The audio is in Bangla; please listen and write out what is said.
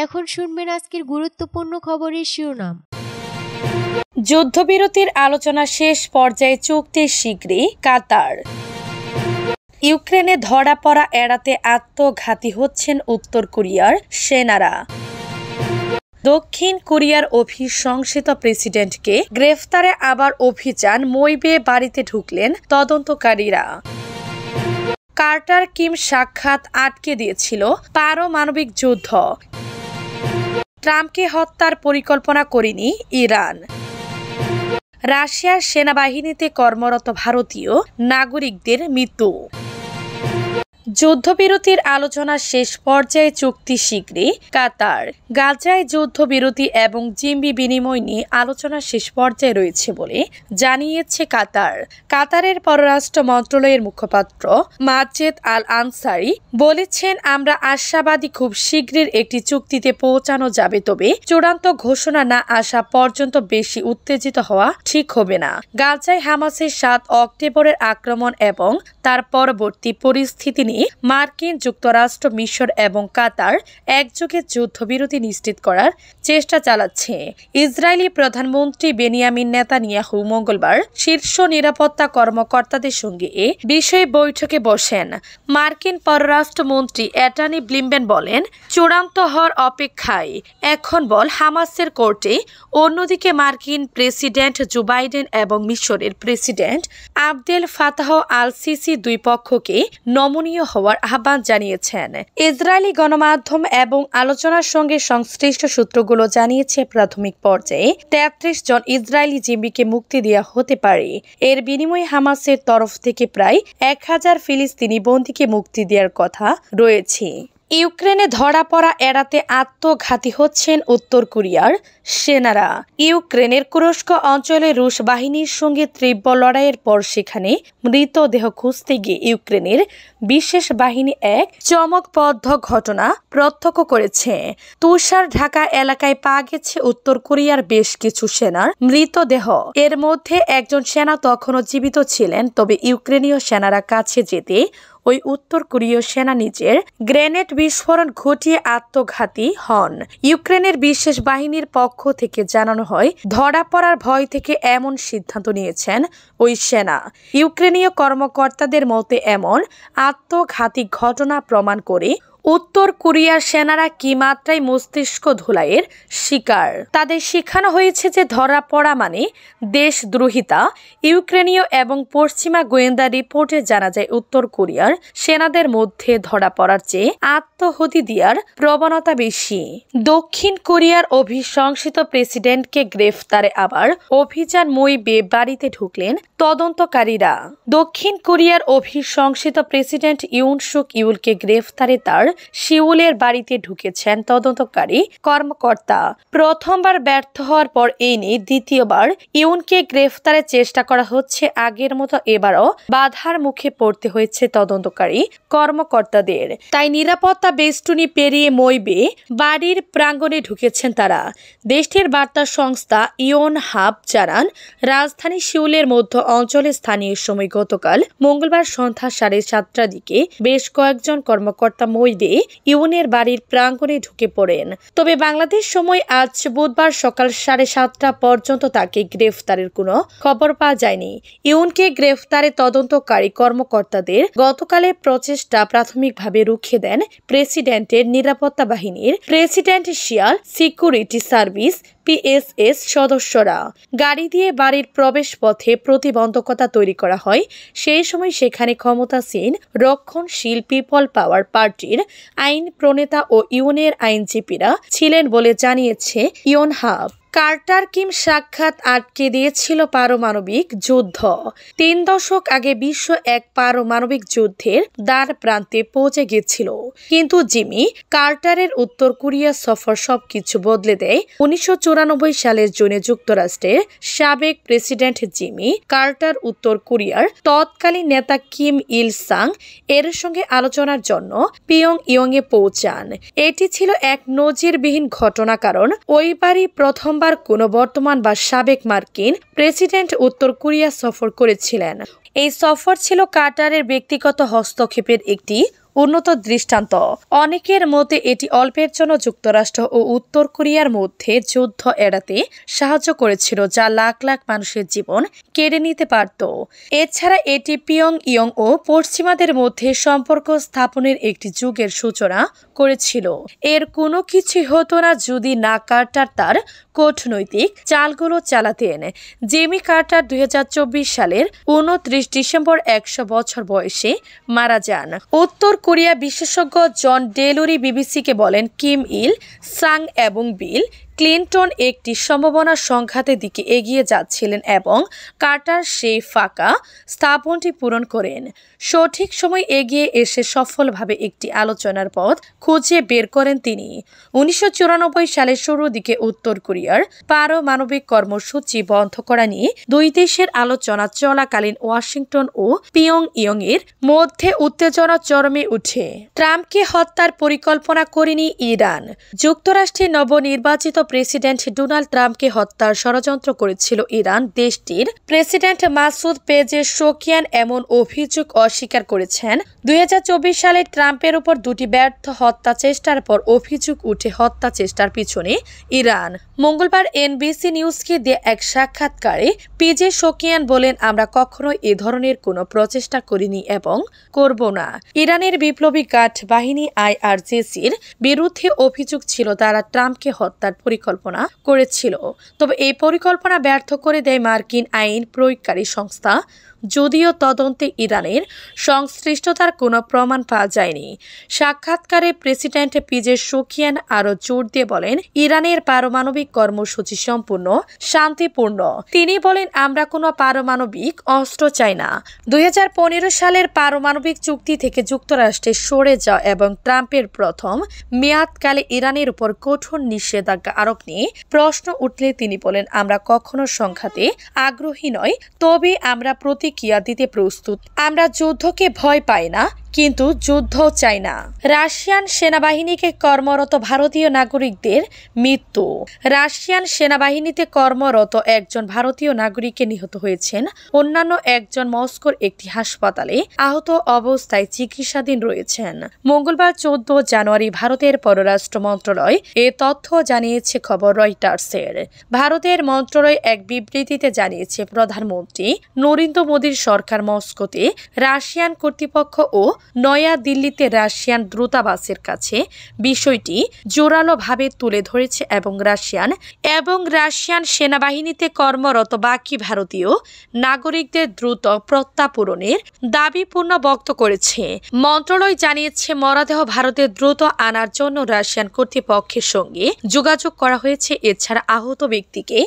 এখন শুনবেন আজকের গুরুত্বপূর্ণ খবরের শিরোনাম। যুদ্ধবিরতির আলোচনা শেষ পর্যায়ে চুক্তি শীঘ্রই কাতার। ইউক্রেনে ধরা পড়া এড়াতে আত্মঘাতী হচ্ছেন উত্তর কোরিয়ার সেনারা। দক্ষিণ কোরিয়ার অভিশংসিত প্রেসিডেন্টকে গ্রেফতারে আবার অভিযান, মইবে বাড়িতে ঢুকলেন তদন্তকারীরা। কার্টার কিম সাক্ষাৎ আটকে দিয়েছিল পারমাণবিক যুদ্ধ। ট্রাম্পকে হত্যার পরিকল্পনা করেনি ইরান। রাশিয়ার সেনাবাহিনীতে কর্মরত ভারতীয় নাগরিকদের মৃত্যু। যুদ্ধবিরতির আলোচনা শেষ পর্যায়ে চুক্তি শীঘ্রই কাতার। গাজায় যুদ্ধবিরতি এবং জিম্মি বিনিময় নিয়ে আলোচনা শেষ পর্যায়ে রয়েছে বলে জানিয়েছে কাতার। কাতারের পররাষ্ট্র মন্ত্রণালয়ের মুখপাত্র মাজেদ আল আনসারি বলেছেন, আমরা আশাবাদী খুব শীঘ্রই একটি চুক্তিতে পৌঁছানো যাবে, তবে চূড়ান্ত ঘোষণা না আসা পর্যন্ত বেশি উত্তেজিত হওয়া ঠিক হবে না। গাজায় হামাসের 7 অক্টোবরের আক্রমণ এবং তার পরবর্তী পরিস্থিতি নিয়ে মার্কিন যুক্তরাষ্ট্র, মিশর এবং কাতার একযোগে যুদ্ধবিরতি নিশ্চিত করার চেষ্টা চালাচ্ছে। ইসরায়েলি প্রধানমন্ত্রী বেনিয়ামিন নেতানিয়াহু মঙ্গলবার শীর্ষ নিরাপত্তা কর্মকর্তাদের সঙ্গে এ বিষয়ে বৈঠকে বসেন। মার্কিন পররাষ্ট্রমন্ত্রী অ্যান্টনি ব্লিংকেন বলেন, চূড়ান্ত হওয়ার অপেক্ষায় এখন বল হামাসের কোর্টে। অন্যদিকে মার্কিন প্রেসিডেন্ট জো বাইডেন এবং মিশরের president Abdel Fattah al Sisi দুই পক্ষকে নমনীয় হওয়ার আহ্বান জানিয়েছেন। ইসরায়েলি গণমাধ্যম এবং আলোচনার সঙ্গে সংশ্লিষ্ট সূত্রগুলো জানিয়েছে, প্রাথমিক পর্যায়ে 33 জন ইসরায়েলি জিম্মিকে মুক্তি দেওয়া হতে পারে। এর বিনিময়ে হামাসের তরফ থেকে প্রায় 1000 ফিলিস্তিনি বন্দীকে মুক্তি দেওয়ার কথা রয়েছে। ইউক্রেনে ধরা পড়া এড়াতে আত্মঘাতী হচ্ছেন উত্তর কোরিয়ার সেনারা। ইউক্রেনের কুরস্ক অঞ্চলে রুশ বাহিনীর সঙ্গে তীব্র লড়াইয়ের পর সেখানে মৃতদেহ খুঁজতে গিয়ে ইউক্রেনের বিশেষ বাহিনী এক চমকপ্রদ ঘটনা প্রত্যক্ষ করেছে। তুষার ঢাকা এলাকায় পাওয়া গেছে উত্তর কোরিয়ার বেশ কিছু সেনার মৃতদেহ। এর মধ্যে একজন সেনা তখনও জীবিত ছিলেন, তবে ইউক্রেনীয় সেনারা কাছে যেতে ওই উত্তর কোরীয় সেনা নিজের গ্রেনেড বিস্ফোরণ ঘটিয়ে আত্মঘাতী হন। ইউক্রেনের বিশেষ বাহিনীর পক্ষ থেকে জানানো হয়, ধরা পড়ার ভয় থেকে এমন সিদ্ধান্ত নিয়েছেন ওই সেনা। ইউক্রেনীয় কর্মকর্তাদের মতে এমন আত্মঘাতী ঘটনা প্রমাণ করে উত্তর কোরিয়ার সেনারা কি মাত্রায় মস্তিষ্ক ধুলাইয়ের শিকার। তাদের শেখানো হয়েছে যে ধরা পড়া মানে দেশদ্রোহিতা। ইউক্রেনীয় এবং পশ্চিমা গোয়েন্দা রিপোর্টে জানা যায়, উত্তর কোরিয়ার সেনাদের মধ্যে ধরা পড়ার চেয়ে আত্মহতি দেওয়ার প্রবণতা বেশি। দক্ষিণ কোরিয়ার অভিশংসিত প্রেসিডেন্টকে গ্রেফতারে আবার অভিযান, মইবে বাড়িতে ঢুকলেন তদন্তকারীরা। দক্ষিণ কোরিয়ার অভিশংসিত প্রেসিডেন্ট ইউন সুক ইউলকে গ্রেফতারে তার সিউলের বাড়িতে ঢুকেছেন তদন্তকারী কর্মকর্তা। প্রথমবার ব্যর্থ হওয়ার পর এই নিয়ে দ্বিতীয়বার ইউনকে গ্রেফতারের চেষ্টা করা হচ্ছে। আগের মতো এবারও বাধার মুখে পড়তে হয়েছে তদন্তকারী কর্মকর্তাদের। তাই নিরাপত্তা বেষ্টনী পেরিয়ে মইবে বাড়ির প্রাঙ্গণে ঢুকেছেন তারা। দেশটির বার্তা সংস্থা ইয়নহাপ জানান, রাজধানী সিউলের মধ্য অঞ্চলে স্থানীয় সময় গতকাল মঙ্গলবার সন্ধ্যা 7:30টার দিকে বেশ কয়েকজন কর্মকর্তা মইবে ইউনের বাড়ির প্রাঙ্গণে ঢুকে পড়েন। তবে বাংলাদেশ সময় আজ বুধবার সকাল 7:30টা পর্যন্ত তাকে গ্রেফতারের কোনো খবর পাওয়া যায়নি। ইউনকে গ্রেফতারে তদন্তকারী কর্মকর্তাদের গতকালের প্রচেষ্টা প্রাথমিকভাবে রুখে দেন প্রেসিডেন্টের নিরাপত্তা বাহিনীর প্রেসিডেন্সিয়াল সিকিউরিটি সার্ভিস PSS সদস্যরা। গাড়ি দিয়ে বাড়ির প্রবেশ পথে প্রতিবন্ধকতা তৈরি করা হয়। সেই সময় সেখানে ক্ষমতাসীন রক্ষণশীল পিপল পাওয়ার পার্টির আইন প্রণেতা ও ইউনের আইনজীবীরা ছিলেন বলে জানিয়েছে ইয়নহাপ। কার্টার কিম সাক্ষাৎ আটকে দিয়েছিল পারমাণবিক যুদ্ধ। 3 দশক আগে বিশ্ব এক পারমাণবিক যুদ্ধের দ্বার প্রান্তে পৌঁছে গিয়েছিল, কিন্তু জিমি কার্টারের উত্তর কোরিয়া সফর সবকিছু বদলে দেয়। 1994 সালের জুনে যুক্তরাষ্ট্রের সাবেক প্রেসিডেন্ট জিমি কার্টার উত্তর কোরিয়ার তৎকালীন নেতা কিম ইল সাং এর সঙ্গে আলোচনার জন্য পিয়ংইয়ংয়ে পৌঁছান। এটি ছিল এক নজিরবিহীন ঘটনা, কারণ ওইবারই প্রথমবার কোনো বর্তমান বা সাবেক মার্কিন প্রেসিডেন্ট উত্তর কোরিয়া সফর করেছিলেন। এই সফর ছিল কার্টারের ব্যক্তিগত হস্তক্ষেপের একটি উন্নত দৃষ্টান্ত। অনেকের মতে এটি অল্পের জন্য যুক্তরাষ্ট্র ও উত্তর কোরিয়ার মধ্যে যুদ্ধ এড়াতে সাহায্য করেছিল, যা লাখ লাখ মানুষের জীবন কেড়ে নিতে পারত। এছাড়া এটি পিয়ংইয়ং ও পশ্চিমাদের মধ্যে সম্পর্ক স্থাপনের একটি যুগের সূচনা করেছিল। এর কোনো কিছুই হতো না যদি না কার্টার তার কূটনৈতিক চালগুলো চালাতেন। জিমি কার্টার 2024 সালের 29 ডিসেম্বর 100 বছর বয়সে মারা যান। উত্তর কোরিয়া বিশেষজ্ঞ জন ডেলুরি বিবিসিকে বলেন, কিম ইল সাং এবং বিল ক্লিনটন একটি সম্ভাবনা সংঘাতের দিকে এগিয়ে যাচ্ছিলেন এবং কার্টার সেই ফাঁকা স্থাপনটি পূরণ করেন। সঠিক সময় এগিয়ে এসে সফলভাবে একটি আলোচনার পথ খুঁজে বের করেন তিনি। 1994 সালের শুরুর দিকে উত্তর কোরিয়ার পারমাণবিক কর্মসূচি বন্ধ করা নিয়ে দুই দেশের আলোচনা চলাকালীন ওয়াশিংটন ও পিয়ংইয়ং এর মধ্যে উত্তেজনা চরমে উঠে। ট্রাম্পকে হত্যার পরিকল্পনা করেনি ইরান। যুক্তরাষ্ট্রের নবনির্বাচিত প্রেসিডেন্ট ডোনাল্ড ট্রাম্পকে হত্যার ষড়যন্ত্র করেছিল ইরান। দেশটির প্রেসিডেন্ট মাসুদ পেজেশকিয়ান এমন অভিযোগ অস্বীকার করেছেন। 2024 সালে ট্রাম্পের উপর দুটি ব্যর্থ হত্যা চেষ্টার পর অভিযোগ উঠে হত্যা চেষ্টার পিছনে ইরান। মঙ্গলবার এনবিসি নিউজকে দেয়া এক সাক্ষাৎকারে পেজেশকিয়ান বলেন, আমরা কখনো এ ধরনের কোনো প্রচেষ্টা করিনি এবং করব না। ইরানের বিপ্লবী গার্ড বাহিনী IRGCর বিরুদ্ধে অভিযোগ ছিল তারা ট্রাম্পকে হত্যার পরিকল্পনা করেছিল, তবে এই পরিকল্পনা ব্যর্থ করে দেয় মার্কিন আইন প্রয়োগকারী সংস্থা। যদিও তদন্তে ইরানের সংশ্লিষ্টতার কোনো প্রমাণ পাওয়া যায়নি। সাক্ষাৎকারে প্রেসিডেন্ট পেজেশকিয়ান আরও জোর দিয়ে বলেন, ইরানের পারমাণবিক কর্মসূচি সম্পূর্ণ শান্তিপূর্ণ। তিনি বলেন, আমরা কোনো পারমাণবিক অস্ত্র চাই না। 2015 সালের পারমাণবিক চুক্তি থেকে যুক্তরাষ্ট্রের সরে যাওয়া এবং ট্রাম্পের প্রথম মেয়াদকালে ইরানের উপর কঠোর নিষেধাজ্ঞা আরোপ নিয়ে প্রশ্ন উঠলে তিনি বলেন, আমরা কখনো সংঘাতে আগ্রহী নয়, তবে আমরা প্রতিক্রিয়া দিতে প্রস্তুত। আমরা যুদ্ধকে ভয় পাই না, কিন্তু যুদ্ধও চাই না। রাশিয়ান সেনাবাহিনীকে কর্মরত ভারতীয় নাগরিকদের মৃত্যু। রাশিয়ান সেনাবাহিনীতে কর্মরত একজন ভারতীয় নাগরিক নিহত হয়েছেন। অন্যান্য একজন মস্কোর একটি হাসপাতালে আহত অবস্থায় চিকিৎসাধীন রয়েছেন। মঙ্গলবার 14 জানুয়ারি ভারতের পররাষ্ট্র মন্ত্রণালয় এ তথ্য জানিয়েছে খবর রয়টার্সের। ভারতের মন্ত্রণালয় এক বিবৃতিতে জানিয়েছে, প্রধানমন্ত্রী নরেন্দ্র মোদীর সরকার মস্কোতে রাশিয়ান কর্তৃপক্ষ ও নয়া দিল্লিতে রাশিয়ান দূতাবাসের কাছে বিষয়টি জোরালোভাবে তুলে ধরেছে এবং রাশিয়ান সেনাবাহিনীতে কর্মরত বাকি ভারতীয় নাগরিকদের দ্রুত প্রত্যাপূরণের দাবি পুনর্ব্যক্ত করেছে। মন্ত্রণালয় জানিয়েছে, মরদেহ ভারতে দ্রুত আনার জন্য রাশিয়ান কর্তৃপক্ষের সঙ্গে যোগাযোগ করা হয়েছে। এছাড়া আহত ব্যক্তিকে